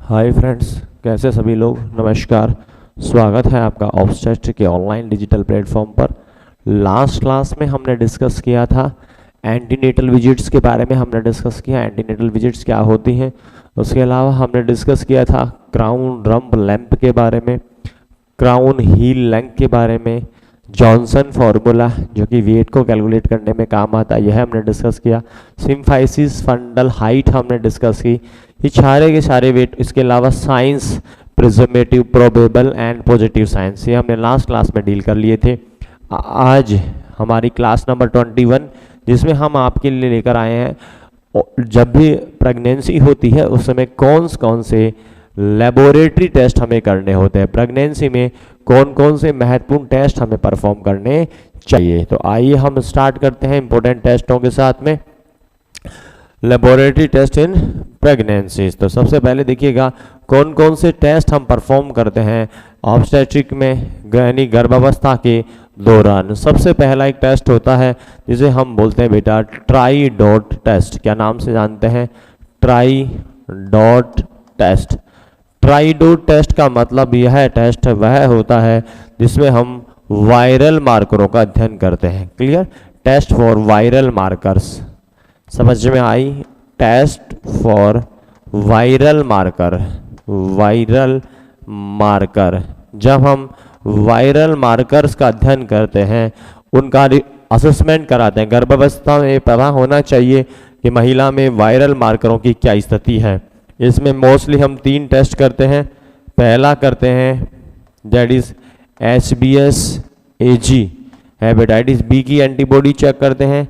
Hi friends, कैसे सभी लोग। नमस्कार, स्वागत है आपका ऑब्स्टेट्रिक के ऑनलाइन डिजिटल प्लेटफॉर्म पर। लास्ट क्लास में हमने डिस्कस किया था एंटीनेटल विजिट्स के बारे में। हमने डिस्कस किया एंटीनेटल विजिट्स क्या होती हैं। उसके अलावा हमने डिस्कस किया था क्राउन रंब लैंप के बारे में, क्राउन हील लेंथ के बारे में, जॉनसन फार्मूला जो कि वेट को कैलकुलेट करने में काम आता है, यह हमने डिस्कस किया। सिम्फाइसिस फंडल हाइट हमने डिस्कस की। ये सारे के सारे वेट, इसके अलावा signs presumptive probable and positive signs, ये हमने लास्ट क्लास में डील कर लिए थे। आज हमारी क्लास नंबर 21 जिसमें हम आपके लिए लेकर आए हैं जब भी प्रेगनेंसी होती है उस समय कौन से लेबोरेटरी टेस्ट हमें करने होते हैं, प्रेगनेंसी में कौन कौन से महत्वपूर्ण टेस्ट हमें परफॉर्म करने चाहिए। तो आइए हम स्टार्ट करते हैं इंपॉर्टेंट टेस्टों के साथ में। लेबोरेटरी टेस्ट इन प्रेगनेंसीज, तो सबसे पहले देखिएगा कौन कौन से टेस्ट हम परफॉर्म करते हैं ऑब्स्टेट्रिक में यानी गर्भावस्था के दौरान। सबसे पहला एक टेस्ट होता है जिसे हम बोलते हैं बेटा ट्राई डॉट टेस्ट। क्या नाम से जानते हैं? Tri dot test. Tri dot test का मतलब यह टेस्ट वह होता है जिसमें हम वायरल मार्करों का अध्ययन करते हैं। Clear? Test for viral markers, समझ में आई? Test for viral marker. Viral marker, जब हम वायरल मार्कर्स का अध्ययन करते हैं, उनका असेसमेंट कराते हैं। गर्भावस्था में पता होना चाहिए कि महिला में वायरल मार्करों की क्या स्थिति है। इसमें मोस्टली हम 3 टेस्ट करते हैं। पहला करते हैं that is HBsAg, hepatitis B की एंटीबॉडी चेक करते हैं।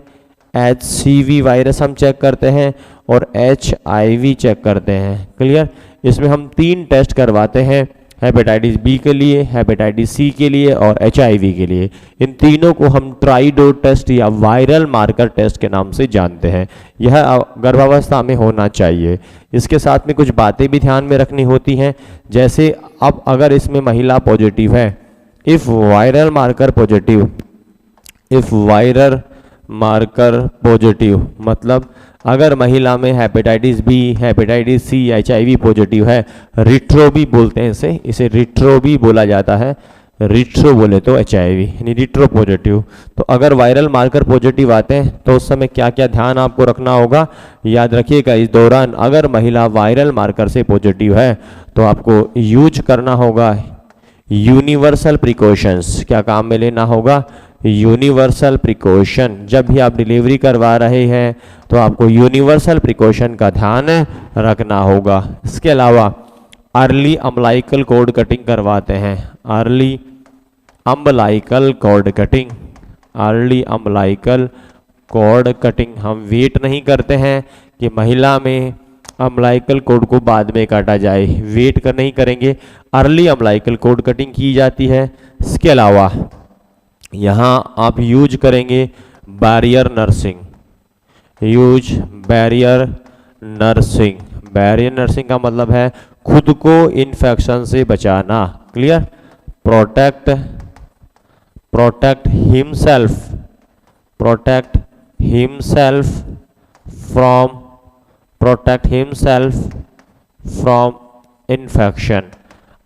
HCV वायरस हम चेक करते हैं और HIV चेक करते हैं। क्लियर? इसमें हम 3 टेस्ट करवाते हैं, हेपेटाइटिस बी के लिए, हेपेटाइटिस सी के लिए और HIV के लिए। इन तीनों को हम ट्राइडोट टेस्ट या वायरल मार्कर टेस्ट के नाम से जानते हैं। यह गर्भावस्था में होना चाहिए। इसके साथ में कुछ बातें भी ध्यान में रखनी होती हैं, जैसे अब अगर इसमें महिला पॉजिटिव है, if viral marker positive, if viral marker positive मतलब अगर महिला में hepatitis B, hepatitis C, HIV पॉजिटिव है, रिट्रो भी बोलते हैं इसे रिट्रो भी बोला जाता है। रिट्रो बोले तो HIV यानी रिट्रो पॉजिटिव। तो अगर वायरल मार्कर पॉजिटिव आते हैं तो उस समय क्या क्या ध्यान आपको रखना होगा, याद रखिएगा। इस दौरान अगर महिला वायरल मार्कर से पॉजिटिव है तो आपको यूज करना होगा यूनिवर्सल प्रिकॉशंस। क्या काम में लेना होगा? Universal precaution. जब भी आप डिलीवरी करवा रहे हैं तो आपको यूनिवर्सल प्रिकॉशन का ध्यान रखना होगा। इसके अलावा अर्ली अम्बलाइकल कॉर्ड कटिंग करवाते हैं। Early umbilical cord cutting, early umbilical cord cutting. हम वेट नहीं करते हैं कि महिला में अम्बलाइकल कॉर्ड को बाद में काटा जाए, वेट कर नहीं करेंगे, अर्ली अम्बलाइकल कॉर्ड कटिंग की जाती है। इसके अलावा यहाँ आप यूज करेंगे barrier nursing, use barrier nursing. Barrier nursing का मतलब है खुद को इन्फेक्शन से बचाना। Clear? Protect, protect himself, protect himself from, protect himself from infection.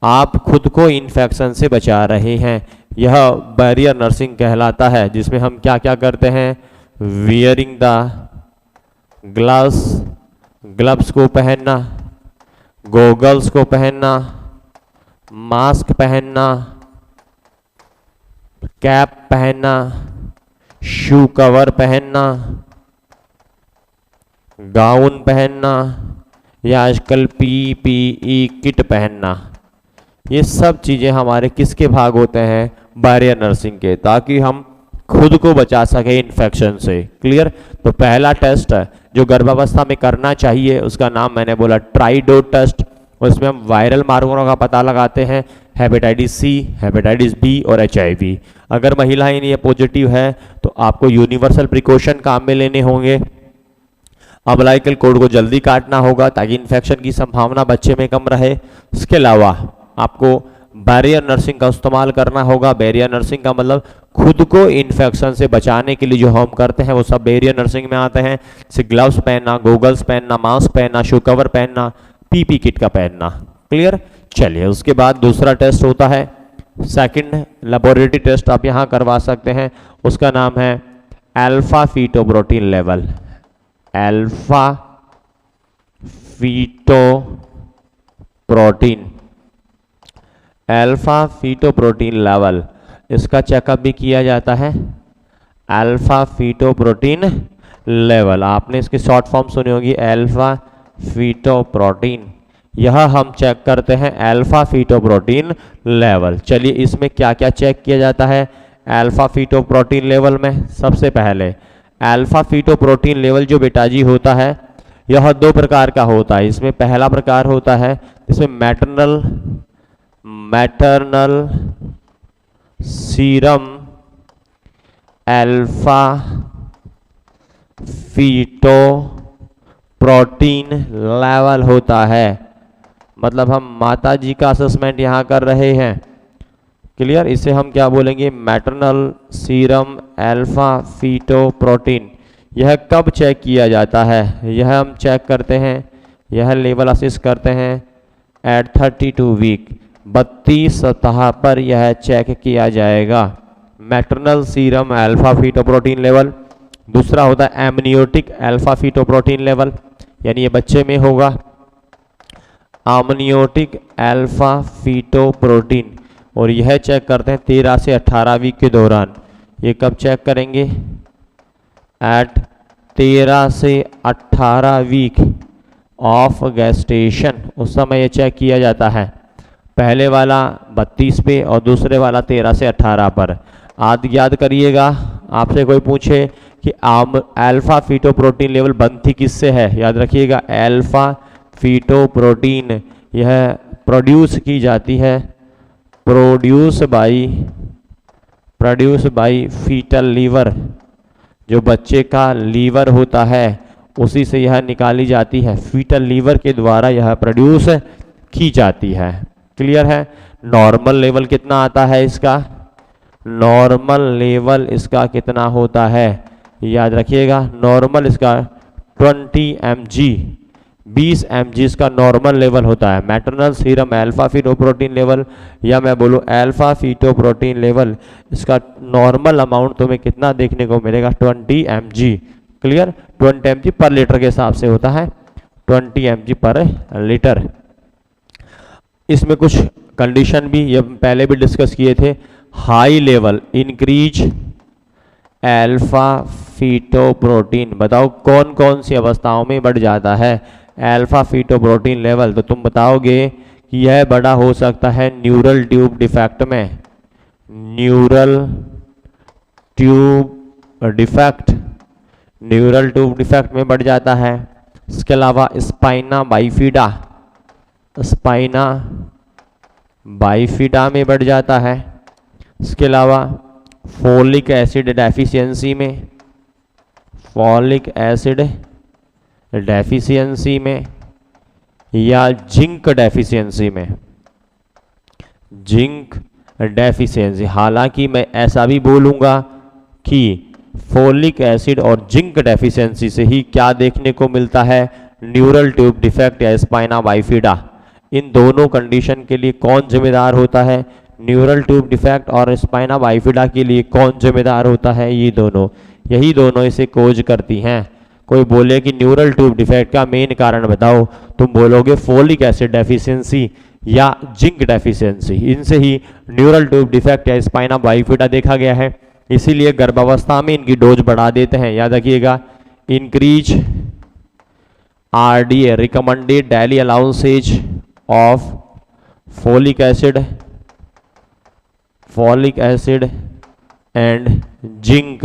आप खुद को इन्फेक्शन से बचा रहे हैं, यह बैरियर नर्सिंग कहलाता है। जिसमें हम क्या क्या करते हैं? वियरिंग द ग्लव्स, ग्लव्स को पहनना, गॉगल्स को पहनना, मास्क पहनना, कैप पहनना, शू कवर पहनना, गाउन पहनना या आजकल PPE किट पहनना। ये सब चीज़ें हमारे किसके भाग होते हैं? बैरियर नर्सिंग के, ताकि हम खुद को बचा सके इन्फेक्शन से। क्लियर? तो पहला टेस्ट है जो गर्भावस्था में करना चाहिए, उसका नाम मैंने बोला ट्राइडोट टेस्ट। उसमें हम वायरल मार्करों का पता लगाते हैं, हेपेटाइटिस सी, हेपेटाइटिस बी और HIV। अगर महिलाएं ये पॉजिटिव है तो आपको यूनिवर्सल प्रिकॉशन काम में लेने होंगे। अम्बलाइकल कॉर्ड को जल्दी काटना होगा ताकि इन्फेक्शन की संभावना बच्चे में कम रहे। इसके अलावा आपको बैरियर नर्सिंग का इस्तेमाल करना होगा। बैरियर नर्सिंग का मतलब खुद को इन्फेक्शन से बचाने के लिए जो हम करते हैं वो सब बैरियर नर्सिंग में आते हैं। जैसे ग्लव्स पहनना, गॉगल्स पहनना, मास्क पहनना, शू कवर पहनना, पीपी किट का पहनना। क्लियर। चलिए उसके बाद दूसरा टेस्ट होता है, सेकंड लेबोरेटरी टेस्ट आप यहाँ करवा सकते हैं, उसका नाम है alpha fetoprotein level. Alpha fetoprotein, alpha fetoprotein level, इसका चेकअप भी किया जाता है। अल्फा फीटोप्रोटीन लेवल, आपने इसकी शॉर्ट फॉर्म सुनी होगी अल्फा फीटोप्रोटीन, यह हम चेक करते हैं अल्फा फीटोप्रोटीन लेवल। चलिए इसमें क्या क्या चेक किया जाता है अल्फा फीटोप्रोटीन लेवल में। सबसे पहले अल्फा फीटोप्रोटीन लेवल जो बेटा जी होता है, यह दो प्रकार का होता है। इसमें पहला प्रकार होता है इसमें maternal serum alpha fetoprotein level होता है, मतलब हम माता जी का असेसमेंट यहाँ कर रहे हैं। क्लियर। इसे हम क्या बोलेंगे, मैटरनल सीरम अल्फा फीटोप्रोटीन। यह कब चेक किया जाता है, यह हम चेक करते हैं, यह लेवल असेस करते हैं एट 32 वीक, 32 सप्ताह पर यह चेक किया जाएगा maternal serum alpha fetoprotein level. दूसरा होता है एमनियोटिक अल्फा फीटोप्रोटीन लेवल, यानी ये बच्चे में होगा आमनियोटिक अल्फा फीटोप्रोटीन, और यह चेक करते हैं 13 से 18 वीक के दौरान। ये कब चेक करेंगे, एट 13 से 18 वीक ऑफ गेस्टेशन, उस समय ये चेक किया जाता है। पहले वाला 32 पे और दूसरे वाला 13 से 18 पर। याद करिएगा, आपसे कोई पूछे कि अल्फा फीटोप्रोटीन लेवल बनती किससे है, याद रखिएगा अल्फा फीटोप्रोटीन यह प्रोड्यूस की जाती है, प्रोड्यूस बाय फीटल लीवर, जो बच्चे का लीवर होता है उसी से यह निकाली जाती है, फीटल लीवर के द्वारा यह प्रोड्यूस की जाती है। क्लियर है। नॉर्मल लेवल कितना आता है इसका, नॉर्मल लेवल इसका कितना होता है, याद रखिएगा नॉर्मल इसका 20 mg, 20 mg इसका नॉर्मल लेवल होता है। Maternal serum alpha fetoprotein level, या मैं बोलूँ अल्फा फीटोप्रोटीन लेवल, इसका नॉर्मल अमाउंट तुम्हें कितना देखने को मिलेगा, 20 mg। क्लियर। 20 mg पर लीटर के हिसाब से होता है, 20 mg पर लीटर। इसमें कुछ कंडीशन भी ये पहले भी डिस्कस किए थे। High level increase alpha fetoprotein, बताओ कौन कौन सी अवस्थाओं में बढ़ जाता है अल्फा फीटोप्रोटीन लेवल, तो तुम बताओगे कि यह बड़ा हो सकता है न्यूरल ट्यूब डिफेक्ट में, न्यूरल ट्यूब डिफेक्ट में बढ़ जाता है। इसके अलावा स्पाइना बाइफिडा में बढ़ जाता है। इसके अलावा फोलिक एसिड डेफिशिएंसी में, या जिंक डेफिशिएंसी। हालांकि मैं ऐसा भी बोलूँगा कि फोलिक एसिड और जिंक डेफिशिएंसी से ही क्या देखने को मिलता है, न्यूरल ट्यूब डिफेक्ट या स्पाइना बाइफिडा। इन दोनों कंडीशन के लिए कौन जिम्मेदार होता है, न्यूरल ट्यूब डिफेक्ट और स्पाइना बाइफिडा के लिए कौन जिम्मेदार होता है, ये दोनों, यही दोनों इसे कोज करती हैं। कोई बोले कि न्यूरल ट्यूब डिफेक्ट का मेन कारण बताओ, तुम बोलोगे फोलिक एसिड डेफिशिएंसी या जिंक डेफिशिएंसी, इनसे ही न्यूरल ट्यूब डिफेक्ट या स्पाइना बाइफिडा देखा गया है। इसीलिए गर्भावस्था में इनकी डोज बढ़ा देते हैं। याद रखिएगा, increase RDA recommended daily allowances of folic acid and zinc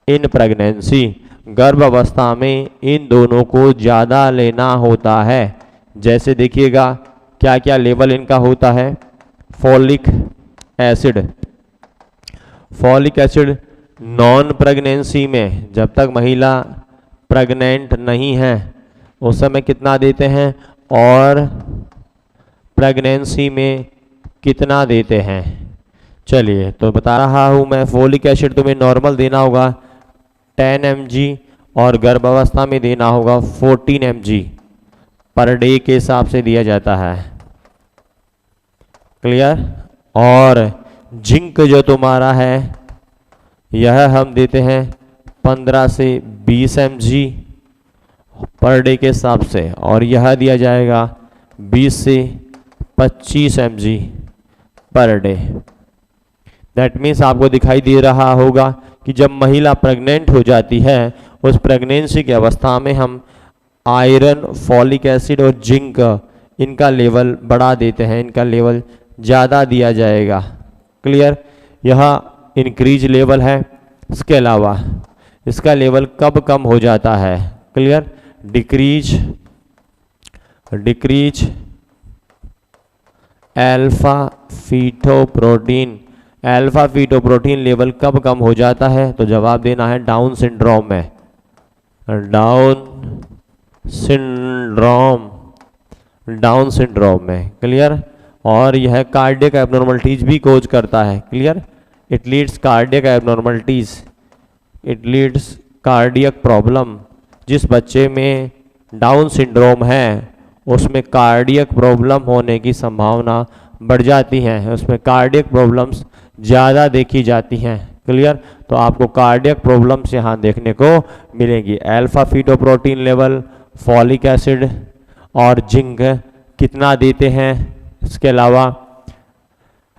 in pregnancy. गर्भावस्था में इन दोनों को ज़्यादा लेना होता है। जैसे देखिएगा क्या क्या लेवल इनका होता है, फोलिक एसिड नॉन प्रेगनेंसी में, जब तक महिला प्रेग्नेंट नहीं है उस समय कितना देते हैं, और प्रेगनेंसी में कितना देते हैं। चलिए तो बता रहा हूँ मैं, फोलिक एसिड तुम्हें नॉर्मल देना होगा 10 mg और गर्भावस्था में देना होगा 14 mg। पर डे के हिसाब से दिया जाता है। क्लियर। और जिंक जो तुम्हारा है यह हम देते हैं 15 से 20 mg पर डे के हिसाब से, और यह दिया जाएगा 20 से 25 mg per day. That means आपको दिखाई दे रहा होगा कि जब महिला प्रेग्नेंट हो जाती है उस प्रेगनेंसी की अवस्था में हम आयरन, फॉलिक एसिड और जिंक इनका लेवल बढ़ा देते हैं, इनका लेवल ज़्यादा दिया जाएगा। क्लियर। यह इंक्रीज लेवल है। इसके अलावा इसका लेवल कब कम हो जाता है? Clear. Decrease alpha fetoprotein. Alpha fetoprotein level कब कम हो जाता है? तो जवाब देना है डाउन सिंड्रोम में। डाउन सिंड्रोम में। क्लियर। और यह कार्डियक एब्नॉर्मलिटीज भी कोज करता है। Clear. It leads cardiac abnormalities, it leads cardiac problem. जिस बच्चे में डाउन सिंड्रोम है उसमें कार्डियक प्रॉब्लम होने की संभावना बढ़ जाती है, उसमें कार्डियक प्रॉब्लम्स ज़्यादा देखी जाती हैं। क्लियर। तो आपको कार्डियक प्रॉब्लम्स यहाँ देखने को मिलेंगी। Alpha fetoprotein level, folic acid और जिंक कितना देते हैं? इसके अलावा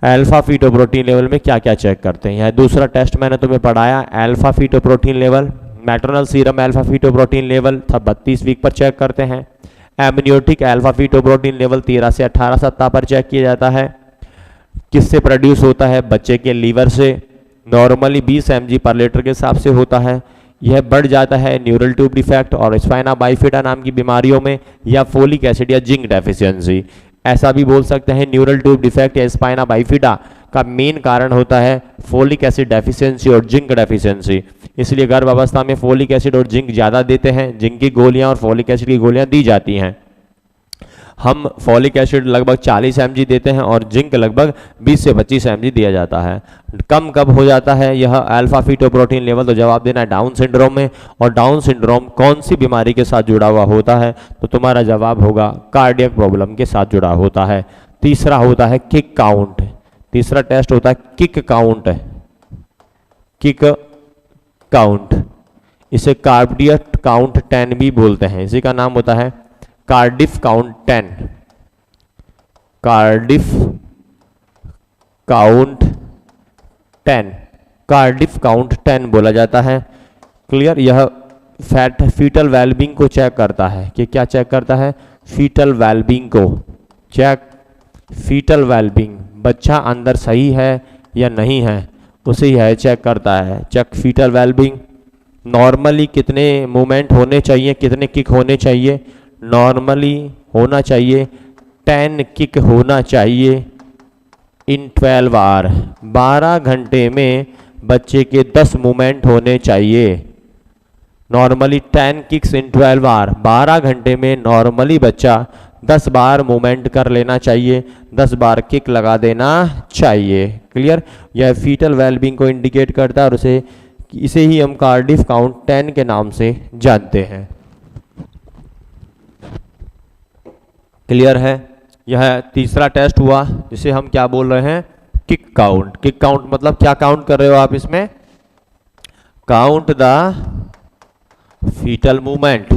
अल्फा फीटोप्रोटीन लेवल में क्या क्या चेक करते हैं? यह दूसरा टेस्ट मैंने तुम्हें पढ़ाया, alpha fetoprotein level. Maternal serum alpha fetoprotein level 32 week पर चेक करते हैं। एमनियोटिक अल्फा फीटोप्रोटीन लेवल 13 से 18 सप्ताह पर चेक किया जाता है। किससे प्रोड्यूस होता है? बच्चे के लीवर से। नॉर्मली 20 mg पर लीटर के हिसाब से होता है। यह बढ़ जाता है न्यूरल ट्यूब डिफेक्ट और स्पाइना बाइफिडा नाम की बीमारियों में, या फोलिक एसिड या जिंक डेफिशिएंसी। ऐसा भी बोल सकते हैं न्यूरल ट्यूब डिफेक्ट या स्पाइना बाइफिडा का मेन कारण होता है फोलिक एसिड डेफिशिएंसी और जिंक डेफिशिएंसी। इसलिए गर्भ अवस्था में फोलिक एसिड और जिंक ज़्यादा देते हैं, जिंक की गोलियां और फोलिक एसिड की गोलियां दी जाती हैं। हम फॉलिक एसिड लगभग 40 mg देते हैं और जिंक लगभग 20 से 25 mg दिया जाता है। कम कब हो जाता है यह अल्फा फीटोप्रोटीन लेवल? तो जवाब देना है डाउन सिंड्रोम में। और डाउन सिंड्रोम कौन सी बीमारी के साथ जुड़ा हुआ होता है? तो तुम्हारा जवाब होगा कार्डियक प्रॉब्लम के साथ जुड़ा होता है। तीसरा होता है किक काउंट। तीसरा टेस्ट होता है किक काउंट। किक काउंट, इसे कार्डियक काउंट 10 भी बोलते हैं। इसी का नाम होता है Cardiff count 10। Cardiff count 10, Cardiff count 10 बोला जाता है। क्लियर। यह फीटल वेलबींग को चेक करता है। कि क्या चेक करता है? फीटल वेलबींग को चेक। फीटल वेलबींग, बच्चा अंदर सही है या नहीं है, उसे यह चेक करता है। Check fetal wellbeing. नॉर्मली कितने मूवमेंट होने चाहिए, कितने किक होने चाहिए? नॉर्मली होना चाहिए 10 किक होना चाहिए इन 12 आवर। 12 घंटे में बच्चे के 10 मूवमेंट होने चाहिए। Normally 10 kicks in 12 our. 12 घंटे में नॉर्मली बच्चा 10 बार मूवमेंट कर लेना चाहिए, 10 बार किक लगा देना चाहिए। क्लियर। यह फीटल वेलबींग को इंडिकेट करता है और इसे ही हम कार्डिफ काउंट 10 के नाम से जानते हैं। क्लियर है। यह तीसरा टेस्ट हुआ जिसे हम क्या बोल रहे हैं? Kick count. किक काउंट मतलब क्या काउंट कर रहे हो आप इसमें? Count the fetal movement.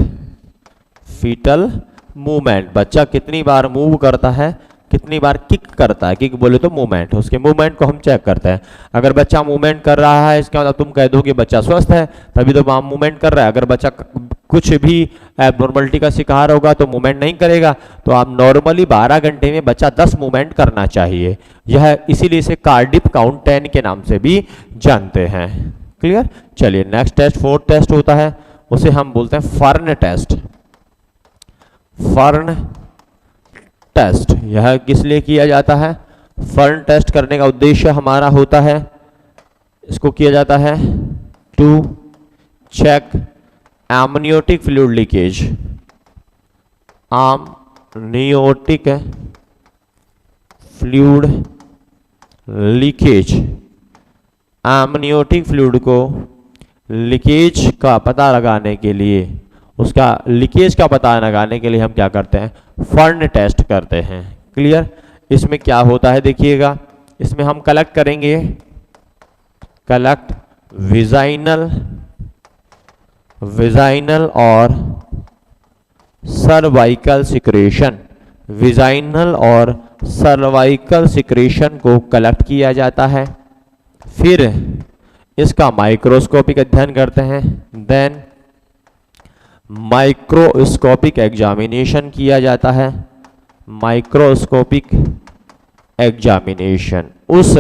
Fetal movement, बच्चा कितनी बार मूव करता है, कितनी बार किक करता है। किक बोले तो मूवमेंट, उसके मूवमेंट को हम चेक करते हैं। अगर बच्चा मूवमेंट कर रहा है इसका मतलब तुम कह दो कि बच्चा स्वस्थ है, तभी तो वहाँ मूवमेंट कर रहा है। अगर बच्चा कुछ भी एब्नॉर्मलिटी का शिकार होगा तो मूवमेंट नहीं करेगा। तो आप नॉर्मली 12 घंटे में बच्चा 10 मूवमेंट करना चाहिए। यह इसीलिए इसे कार्डिफ काउंट 10 के नाम से भी जानते हैं। क्लियर। चलिए नेक्स्ट टेस्ट, फोर्थ टेस्ट होता है, उसे हम बोलते हैं फर्न टेस्ट। फर्न टेस्ट यह किस लिए किया जाता है? फर्न टेस्ट करने का उद्देश्य हमारा होता है, इसको किया जाता है to check amniotic fluid leakage. Amniotic fluid leakage. Amniotic fluid को लीकेज का पता लगाने के लिए उसका लीकेज का पता लगाने के लिए हम क्या करते हैं, फर्न टेस्ट करते हैं। क्लियर। इसमें क्या होता है देखिएगा, इसमें हम कलेक्ट करेंगे, कलेक्ट विजाइनल और सर्वाइकल सिक्रेशन, विजाइनल और सर्वाइकल सिक्रेशन को कलेक्ट किया जाता है। फिर इसका माइक्रोस्कोपिक अध्ययन करते हैं, देन माइक्रोस्कोपिक एग्जामिनेशन किया जाता है। माइक्रोस्कोपिक एग्जामिनेशन, उस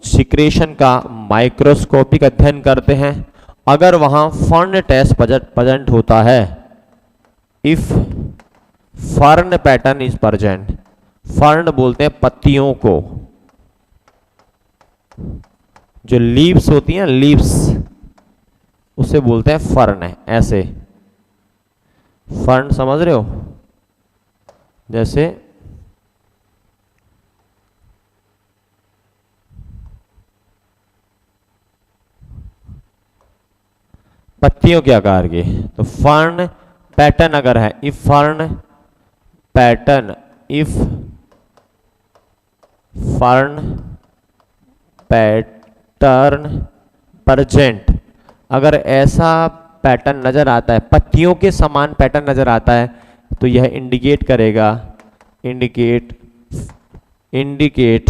सिक्रेशन का माइक्रोस्कोपिक अध्ययन करते हैं। अगर वहां फर्न टेस्ट प्रेजेंट होता है, if fern pattern is present, fern बोलते हैं पत्तियों को, जो लीव्स होती हैं, लीव्स, उसे बोलते हैं फर्न है। ऐसे फर्न समझ रहे हो, जैसे पत्तियों के आकार के, तो फर्न पैटर्न अगर है, if fern pattern, if fern pattern present, अगर ऐसा पैटर्न नजर आता है, पत्तियों के समान पैटर्न नजर आता है, तो यह इंडिकेट करेगा, इंडिकेट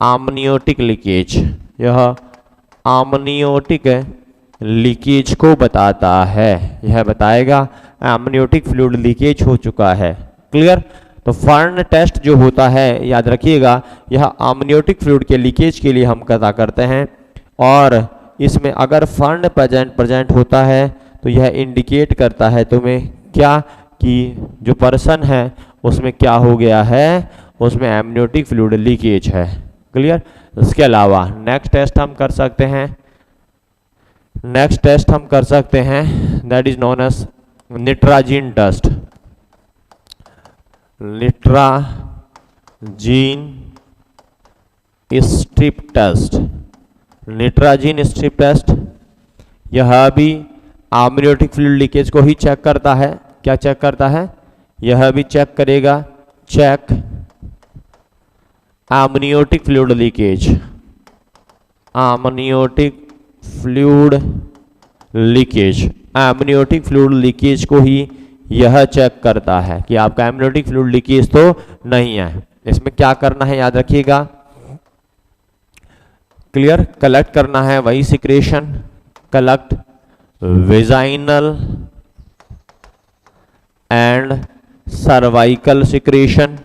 आमनियोटिक लीकेज, यह आमनियोटिक लीकेज को बताता है, यह बताएगा एमनियोटिक फ्लूइड लीकेज हो चुका है। क्लियर। तो फर्न टेस्ट जो होता है, याद रखिएगा, यह आमनियोटिक फ्लूइड के लीकेज के लिए हम पता करते हैं, और इसमें अगर फर्न प्रेजेंट होता है तो यह इंडिकेट करता है तुम्हें क्या, कि जो पर्सन है उसमें क्या हो गया है, उसमें एमनियोटिक फ्लूइड लीकेज है। क्लियर। इसके अलावा नेक्स्ट टेस्ट हम कर सकते हैं, that is known as nitrazine test, nitrazine strip test, nitrazine strip test, यह भी आमनियोटिक फ्लूइड लीकेज को ही चेक करता है। क्या चेक करता है, यह भी चेक करेगा, check amniotic fluid leakage, amniotic fluid leakage, amniotic fluid leakage को ही यह चेक करता है कि आपका एमनियोटिक फ्लूइड लीकेज तो नहीं है। इसमें क्या करना है, याद रखिएगा, क्लियर, कलेक्ट करना है वही secretion, collect vaginal and cervical secretion,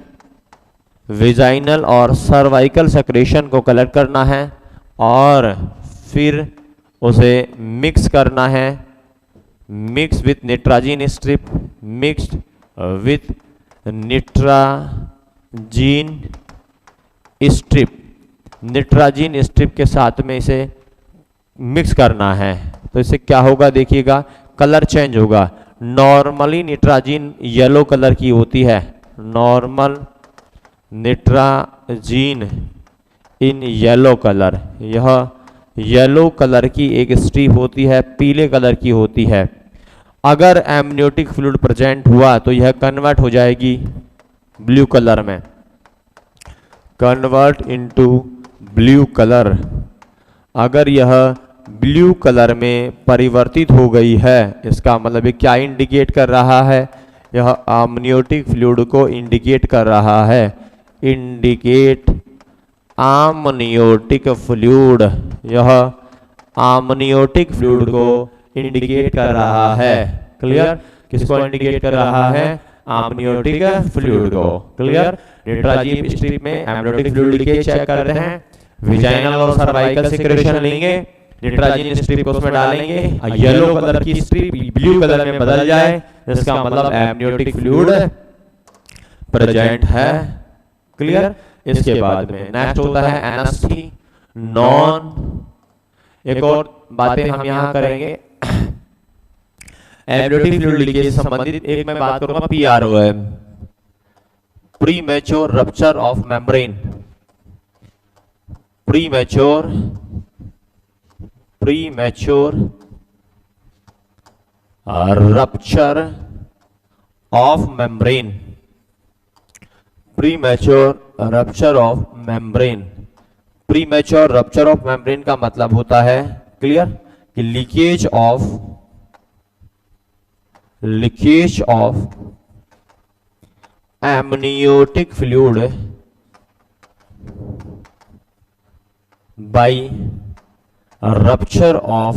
vaginal और सर्वाइकल सिक्रेशन को कलेक्ट करना है, और फिर उसे मिक्स करना है, mix with nitrazine strip, mixed with nitrazine strip, nitrazine strip के साथ में इसे मिक्स करना है। तो इससे क्या होगा देखिएगा, कलर चेंज होगा। नॉर्मली निट्राजीन येलो कलर की होती है, नॉर्मल निट्राजीन इन येलो कलर, यह येलो कलर की एक स्ट्रिप होती है, पीले कलर की होती है। अगर एमनियोटिक फ्लूइड प्रेजेंट हुआ तो यह कन्वर्ट हो जाएगी ब्लू कलर में, कन्वर्ट इनटू ब्लू कलर। अगर यह ब्लू कलर में परिवर्तित हो गई है, इसका मतलब ये क्या इंडिकेट कर रहा है, यह आमनियोटिक फ्लूइड को इंडिकेट कर रहा है, इंडिकेट आमनियोटिक फ्लूइड, यह आमनियोटिक फ्लूइड को इंडिकेट कर रहा है। क्लियर। किसको इंडिकेट कर रहा है, आमनियोटिक फ्लूइड को। क्लियर। निट्राजीन स्ट्रिप में एमनियोटिक फ्लूइड लीकेज चेक करते हैं, विजाइनल और सर्वाइकल सिक्रेशन लेंगे, निट्राजीन स्ट्रिप को उसमें डालेंगे, येलो कलर की स्ट्रिप ब्लू कलर में बदल जाए, इसका मतलब एमनियोटिक फ्लूइड प्रेजेंट है। क्लियर। इसके बाद में नेक्स्ट होता है एनएसटी, नॉन, एक और बातें हम यहां करेंगे एमनियोटिक फ्लूइड लीकेज से संबंधित। एक मैं बात करूंगा पीआरओ है, premature rupture of membrane, premature rupture of membrane, premature rupture of membrane. Premature rupture of membrane का मतलब होता है, क्लियर, कि leakage of amniotic fluid by rupture of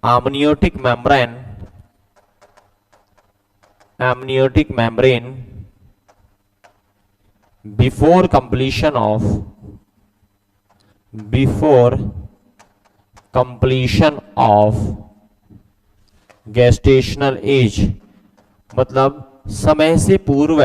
amniotic membrane before completion of gestational age, मतलब समय से पूर्व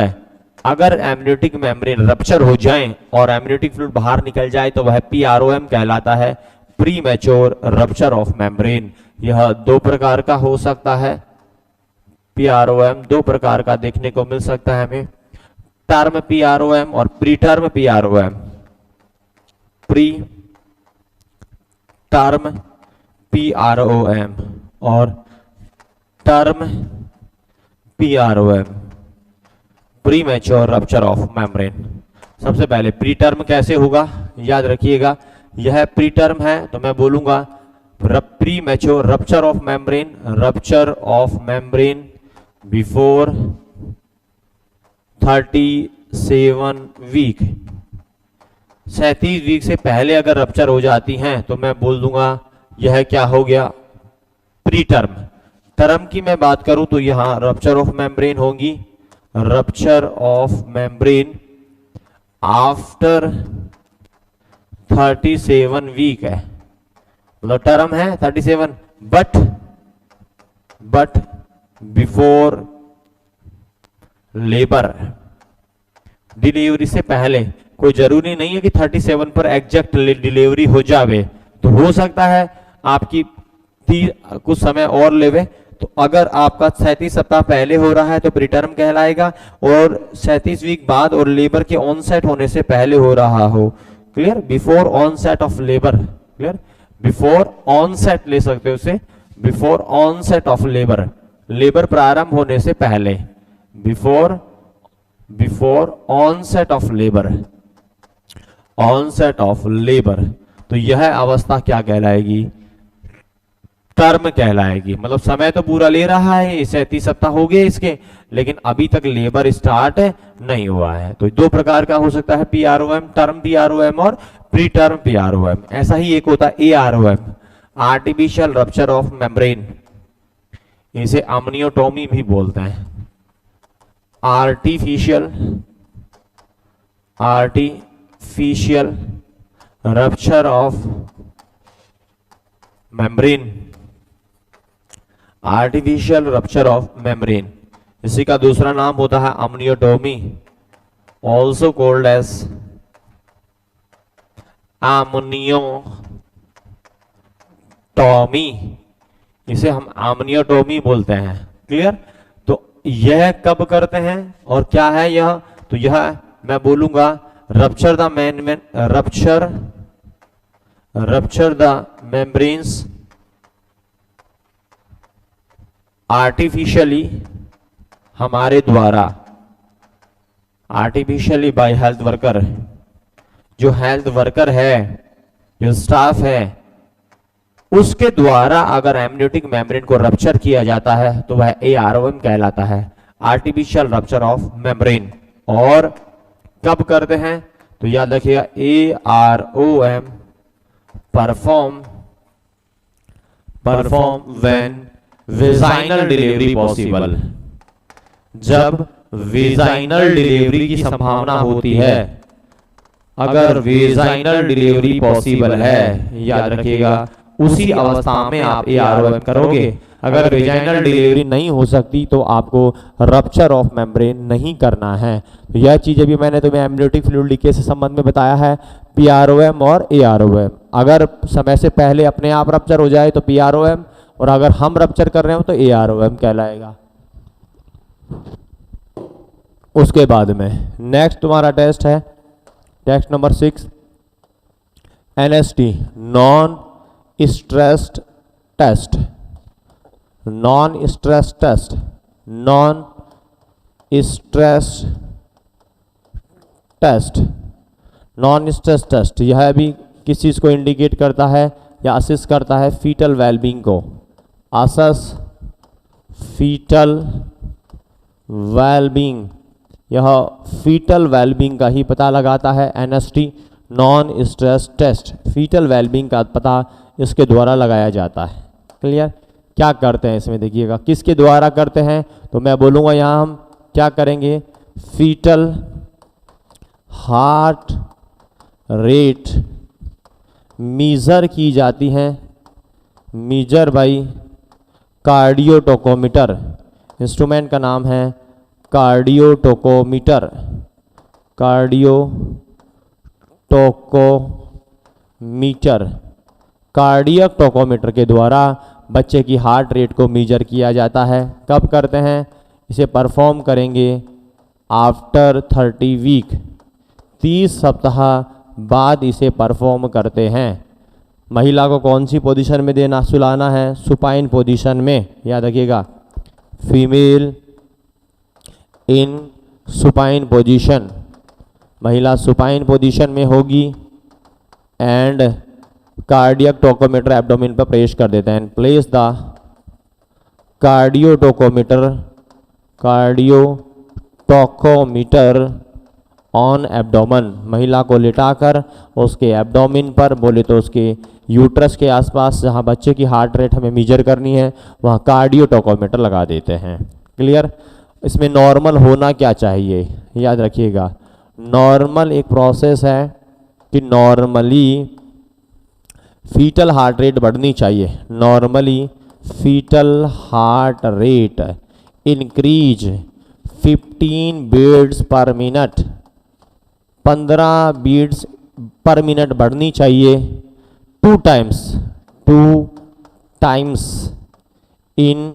अगर एमनियोटिक मेम्ब्रेन रप्चर हो जाए और एमनियोटिक फ्लूइड बाहर निकल जाए तो वह PROM कहलाता है, pre mature rupture of membrane. यह दो प्रकार का हो सकता है, PROM दो प्रकार का देखने को मिल सकता है हमें, टर्म PROM और pre term PROM। Pre term PROM और term PROM, pre mature rupture of membrane. सबसे पहले प्री टर्म कैसे होगा, याद रखिएगा, यह प्री टर्म है तो मैं बोलूंगा premature rupture of membrane before 37 week. 37 week से पहले अगर रप्चर हो जाती हैं तो मैं बोल दूंगा यह क्या हो गया, प्री टर्म। टर्म की मैं बात करूं तो यहां रप्चर ऑफ मेम्ब्रेन होगी, rupture of membrane after 37 week है, मतलब टर्म है 37, बट बिफोर लेबर, डिलीवरी से पहले। कोई जरूरी नहीं है कि 37 पर एग्जैक्ट डिलीवरी हो जावे, तो हो सकता है आपकी कुछ समय और लेवे। तो अगर आपका 37 सप्ताह पहले हो रहा है तो प्रीटर्म कहलाएगा, और 37 वीक बाद और लेबर के ऑनसेट होने से पहले हो रहा हो, clear, before onset of labour, clear, before onset ले सकते हो उसे, before onset of labour, labour प्रारंभ होने से पहले, before onset of labour, onset of labour. तो यह अवस्था क्या कहलाएगी, टर्म कहलाएगी। मतलब समय तो पूरा ले रहा है, 37 सप्ताह हो गए इसके, लेकिन अभी तक लेबर स्टार्ट नहीं हुआ है। तो दो प्रकार का हो सकता है PROM, टर्म PROM और प्री टर्म PROM। ऐसा ही एक होता है AROM, artificial rupture of membrane, इसे अमनियोटोमी भी बोलते हैं। Artificial rupture of membrane, artificial rupture of membrane, इसी का दूसरा नाम होता है अमनियोटोमी, ऑल्सो कॉल्ड एज अमनियोटोमी, इसे हम अमनियोटोमी बोलते हैं, क्लियर। तो यह कब करते हैं और क्या है यह, तो यह मैं बोलूंगा रप्चर द मेम्ब्रेन्स आर्टिफिशियली, हमारे द्वारा, आर्टिफिशियली बाय हेल्थ वर्कर, जो हेल्थ वर्कर है, जो स्टाफ है, उसके द्वारा अगर एमनियोटिक मेम्ब्रेन को रप्चर किया जाता है तो वह AROM कहलाता है, आर्टिफिशियल रप्चर ऑफ मेम्ब्रेन। और कब करते हैं तो याद रखिएगा AROM perform when vaginal delivery possible, जब वेजाइनल डिलीवरी की संभावना होती है। अगर वेजाइनल डिलीवरी पॉसिबल है, याद रखिएगा, उसी अवस्था में आप AROM करोगे। अगर वेजाइनल डिलीवरी नहीं हो सकती तो आपको रप्चर ऑफ मेम्ब्रेन नहीं करना है। तो यह चीज़ अभी मैंने तुम्हें एमनियोटिक फ्लूइड लीकेज से संबंध में बताया है, PROM और AROM। अगर समय से पहले अपने आप रप्चर हो जाए तो PROM, और अगर हम रप्चर कर रहे हो तो AROM कहलाएगा। उसके बाद में नेक्स्ट तुम्हारा टेस्ट है, test number 6, NST, non stressed test, non stress test, non stress test, non stress test, यह भी किस चीज़ को इंडिकेट करता है या असिस्ट करता है? फीटल वेलबींग को। असेस फीटल वेलबींग, यह फीटल वेलबींग का ही पता लगाता है। NST non stress test, fetal wellbeing का पता इसके द्वारा लगाया जाता है। क्लियर? क्या करते हैं इसमें देखिएगा, किसके द्वारा करते हैं? तो मैं बोलूँगा यहाँ हम क्या करेंगे, फीटल हार्ट रेट मीज़र की जाती हैं, मीजर बाई कार्डियोटोकोमीटर, इंस्ट्रूमेंट का नाम है कार्डियोटोकोमीटर, कार्डियोटोकोमीटर, कार्डियक टोकोमीटर के द्वारा बच्चे की हार्ट रेट को मीजर किया जाता है। कब करते हैं? इसे परफॉर्म करेंगे आफ्टर 30 वीक, 30 सप्ताह बाद इसे परफॉर्म करते हैं। महिला को कौन सी पोजीशन में देना सुलाना है? सुपाइन पोजीशन में, याद रखिएगा, फीमेल इन सुपाइन पोजीशन, महिला सुपाइन पोजीशन में होगी एंड कार्डियक टोकोमीटर एब्डोमेन पर प्रेस कर देते हैं। प्लेस द कार्डियोटोकोमीटर ऑन एब्डोमेन, महिला को लिटाकर उसके एब्डोमेन पर, बोले तो उसके यूट्रस के आसपास जहां बच्चे की हार्ट रेट हमें मीजर करनी है वहां कार्डियोटोकोमीटर लगा देते हैं। क्लियर? इसमें नॉर्मल होना क्या चाहिए, याद रखिएगा, नॉर्मल एक प्रोसेस है कि नॉर्मली फीटल हार्ट रेट बढ़नी चाहिए। Normally fetal heart rate increase 15 beats per minute, 15 beats per minute बढ़नी चाहिए, 2 टाइम्स इन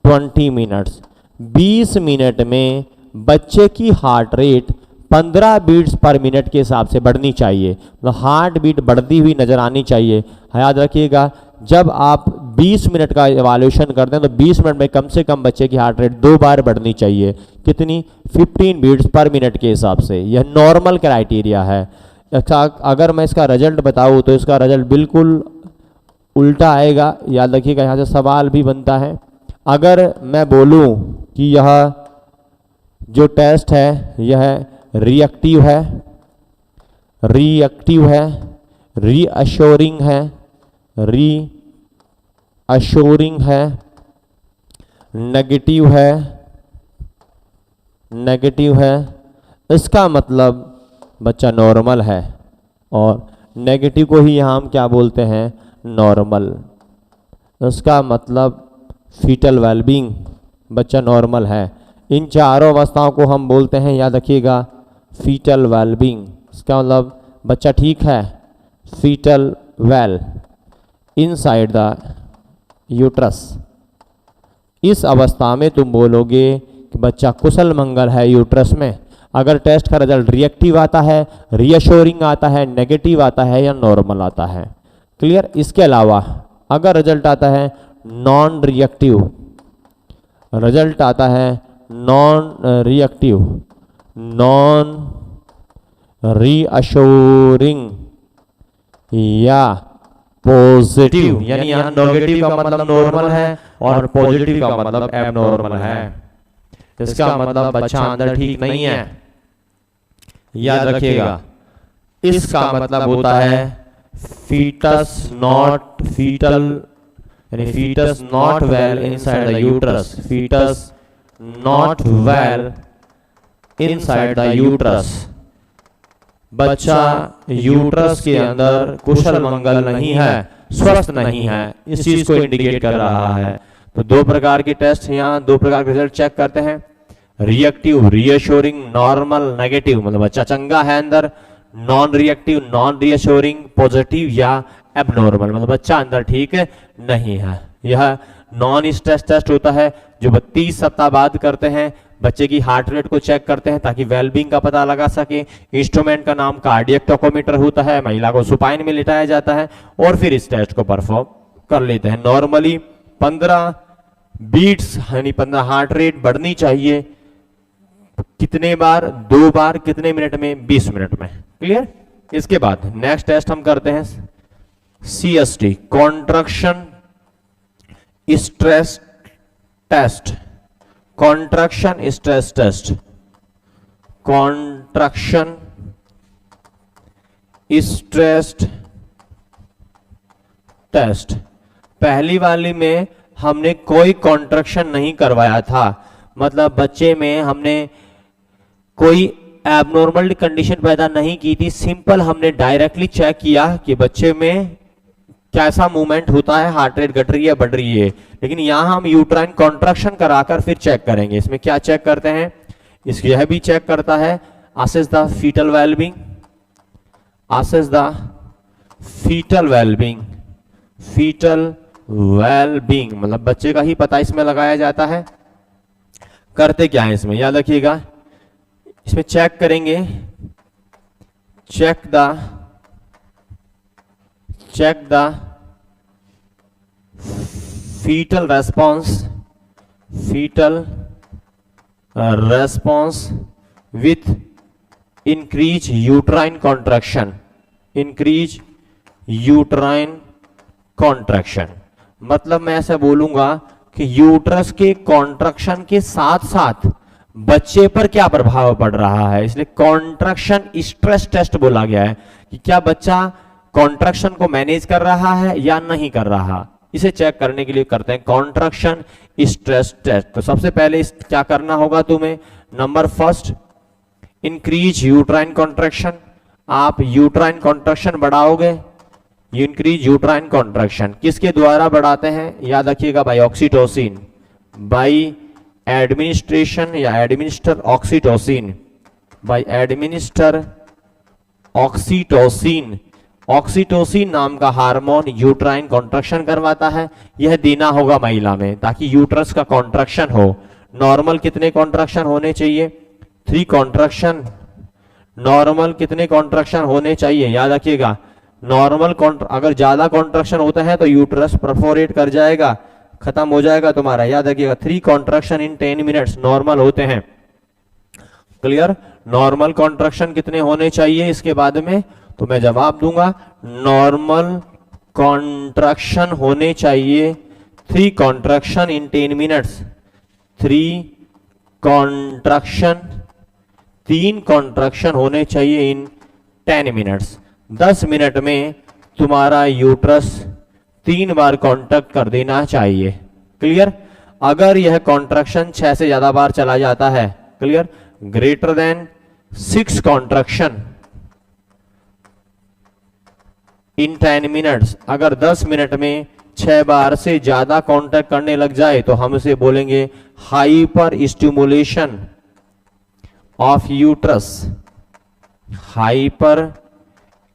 20 मिनट्स, 20 मिनट में बच्चे की heart rate 15 beats per minute के हिसाब से बढ़नी चाहिए, मतलब हार्ट बीट बढ़ती हुई नजर आनी चाहिए। याद रखिएगा, जब आप 20 मिनट का इवैल्यूएशन करते हैं तो 20 मिनट में कम से कम बच्चे की हार्ट रेट 2 बार बढ़नी चाहिए। कितनी? 15 बीट्स पर मिनट के हिसाब से। यह नॉर्मल क्राइटेरिया है। अगर मैं इसका रिजल्ट बताऊँ तो इसका रिजल्ट बिल्कुल उल्टा आएगा। याद रखिएगा, यहाँ से सवाल भी बनता है। अगर मैं बोलूँ कि यह जो टेस्ट है यह रिएक्टिव है, रीअश्योरिंग है, नेगेटिव है, इसका मतलब बच्चा नॉर्मल है, और नेगेटिव को ही यहाँ हम क्या बोलते हैं? नॉर्मल। इसका मतलब फीटल वेलबींग, बच्चा नॉर्मल है। इन चारों अवस्थाओं को हम बोलते हैं, याद रखिएगा, फीटल वेलबींग। इसका मतलब बच्चा ठीक है, fetal well inside the uterus. इस अवस्था में तुम बोलोगे कि बच्चा कुशल मंगल है यूट्रस में। अगर टेस्ट का रिजल्ट रिएक्टिव आता है, रीअश्योरिंग आता है, नेगेटिव आता है या नॉर्मल आता है। क्लियर? इसके अलावा अगर रिजल्ट आता है नॉन रिएक्टिव, रिजल्ट आता है नॉन रिएक्टिव, नॉन रीअश्योरिंग या पॉजिटिव, यानी यहाँ नेगेटिव का मतलब नॉर्मल है और पॉजिटिव का मतलब एबनॉर्मल है। इसका मतलब बच्चा अंदर ठीक नहीं है। याद रखिएगा, इसका मतलब होता है fetus not well inside the uterus, fetus not well inside the uterus, बच्चा यूट्रस के अंदर कुशल मंगल नहीं है, स्वस्थ नहीं है, इस चीज को इंडिकेट कर रहा है। तो 2 प्रकार के टेस्ट यहाँ 2 प्रकार के रिजल्ट चेक करते हैं, रिएक्टिव, रीअश्योरिंग, नॉर्मल, नेगेटिव, मतलब बच्चा चंगा है अंदर, non reactive, non reassuring, positive या एबनॉर्मल, मतलब बच्चा अंदर ठीक नहीं है। यह नॉन स्ट्रेस टेस्ट होता है जो 32 सप्ताह बाद करते हैं। बच्चे की हार्ट रेट को चेक करते हैं ताकि वेलबींग का पता लगा सके। इंस्ट्रूमेंट का नाम कार्डियक टोकोमीटर होता है। महिला को सुपाइन में लिटाया जाता है और फिर इस टेस्ट को परफॉर्म कर लेते हैं। नॉर्मली 15 बीट्स यानी 15 हार्ट रेट बढ़नी चाहिए। कितने बार? 2 बार। कितने मिनट में? 20 मिनट में। क्लियर? इसके बाद नेक्स्ट टेस्ट हम करते हैं CST, contraction stress test. Contraction stress test, contraction stress test. पहली वाली में हमने कोई कॉन्ट्रैक्शन नहीं करवाया था, मतलब बच्चे में हमने कोई एबनॉर्मल कंडीशन पैदा नहीं की थी। सिंपल हमने डायरेक्टली चेक किया कि बच्चे में कैसा मूवमेंट होता है, हार्ट रेट घट रही है बढ़ रही है। लेकिन यहां हम यूट्राइन कॉन्ट्रैक्शन कराकर फिर चेक करेंगे। इसमें क्या चेक करते हैं? इसकी यह भी चेक करता है assess the fetal wellbeing, assess the fetal wellbeing. Fetal wellbeing मतलब बच्चे का ही पता इसमें लगाया जाता है। करते क्या है इसमें, याद रखिएगा। इसमें चेक करेंगे, check the fetal response with increase uterine contraction, increase uterine contraction. मतलब मैं ऐसा बोलूंगा कि यूट्रस के कॉन्ट्रैक्शन के साथ साथ बच्चे पर क्या प्रभाव पड़ रहा है, इसलिए कॉन्ट्रैक्शन स्ट्रेस टेस्ट बोला गया है कि क्या बच्चा कॉन्ट्रैक्शन को मैनेज कर रहा है या नहीं कर रहा। इसे चेक करने के लिए करते हैं कॉन्ट्रैक्शन स्ट्रेस टेस्ट। तो सबसे पहले क्या करना होगा तुम्हें? Number first, increase uterine contraction. आप यूट्राइन कॉन्ट्रैक्शन बढ़ाओगे। इंक्रीज यूट्राइन कॉन्ट्रैक्शन किसके द्वारा बढ़ाते हैं? याद रखिएगा, बाय ऑक्सीटोसिन, बाय एडमिनिस्ट्रेशन या administer oxytocin, by administer oxytocin. Oxytocin नाम का हार्मोन यूट्राइन कॉन्ट्रैक्शन करवाता है। यह देना होगा महिला में ताकि यूट्रस का कॉन्ट्रैक्शन हो। नॉर्मल कितने कॉन्ट्रैक्शन होने चाहिए? 3 कॉन्ट्रैक्शन। नॉर्मल कितने कॉन्ट्रैक्शन होने चाहिए? याद रखिएगा, नॉर्मल अगर ज्यादा कॉन्ट्रैक्शन होता है तो यूट्रस परफोरेट कर जाएगा, खत्म हो जाएगा तुम्हारा। याद रखिएगा 3 कॉन्ट्रैक्शन इन 10 मिनट्स नॉर्मल होते हैं। क्लियर? नॉर्मल कॉन्ट्रैक्शन कितने होने चाहिए इसके बाद में? तो मैं जवाब दूंगा नॉर्मल कॉन्ट्रैक्शन होने चाहिए 3 कॉन्ट्रैक्शन इन 10 मिनट्स। 3 कॉन्ट्रैक्शन, 3 कॉन्ट्रैक्शन होने चाहिए इन 10 मिनट्स। 10 मिनट में तुम्हारा यूट्रस 3 बार कॉन्ट्रैक्ट कर देना चाहिए। क्लियर? अगर यह कॉन्ट्रैक्शन 6 से ज्यादा बार चला जाता है, क्लियर, ग्रेटर देन 6 कॉन्ट्रैक्शन इन 10 मिनट्स, अगर 10 मिनट में 6 बार से ज्यादा कॉन्ट्रैक्ट करने लग जाए तो हम इसे बोलेंगे hyper stimulation of uterus. Hyper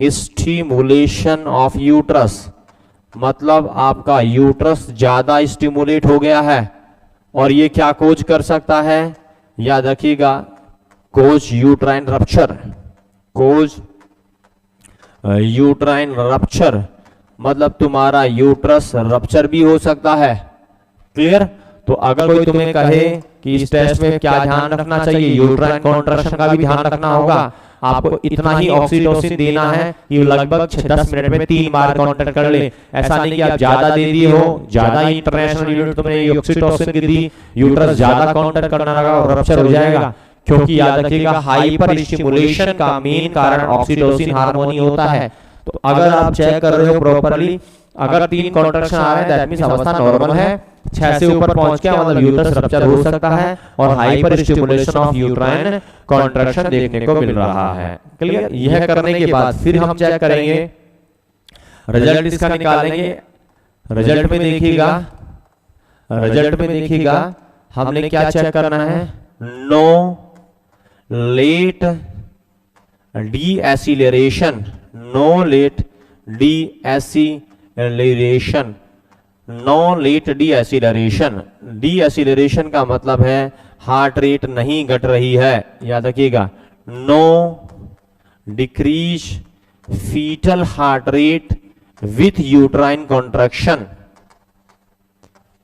stimulation of uterus मतलब आपका यूट्रस ज्यादा स्टिमुलेट हो गया है। और ये क्या कोज कर सकता है? याद रखिएगा, कोज यूट्राइन रप्चर। कोज यूट्राइन रप्चर मतलब तुम्हारा यूट्रस रप्चर भी हो सकता है। क्लियर? तो अगर कोई तुम्हें कहे कि इस टेस्ट में क्या ध्यान रखना चाहिए, यूट्राइन कॉन्ट्रैक्शन का भी ध्यान रखना होगा। आपको इतना ही ऑक्सीटोसिन देना है कि लगभग 10 मिनट में 3 बार कॉन्ट्रैक्ट कर ले। ऐसा नहीं कि आप ज्यादा दे दिए हो, ज्यादा ही इंटरनेशनल यूनिट तुमने ऑक्सीटोसिन की दी, यूट्रस ज्यादा कॉन्ट्रैक्ट करना लगा और रप्चर हो जाएगा। क्योंकि याद रखिएगा हाइपर स्टिमुलेशन का मेन कारण ऑक्सीटोसिन हार्मोन ही होता है। तो अगर आप चेक कर रहे हो प्रॉपर्ली, अगर 3 कॉन्ट्रैक्शन आ रहे हैं दैट मींस अवस्था नॉर्मल है। 6 से ऊपर पहुंच गया मतलब यूट्रस रप्चर हो सकता है और hyper stimulation of uterine contraction देखने को मिल रहा है। क्लियर? यह करने के बाद फिर हम चेक करेंगे, रिजल्ट इसका निकालेंगे। रिजल्ट में देखिएगा हमने क्या चेक करना है? No late deceleration, no late deceleration, no late deceleration. Deceleration का मतलब है हार्ट रेट नहीं घट रही है। याद रखिएगा, no decrease fetal heart rate with uterine contraction.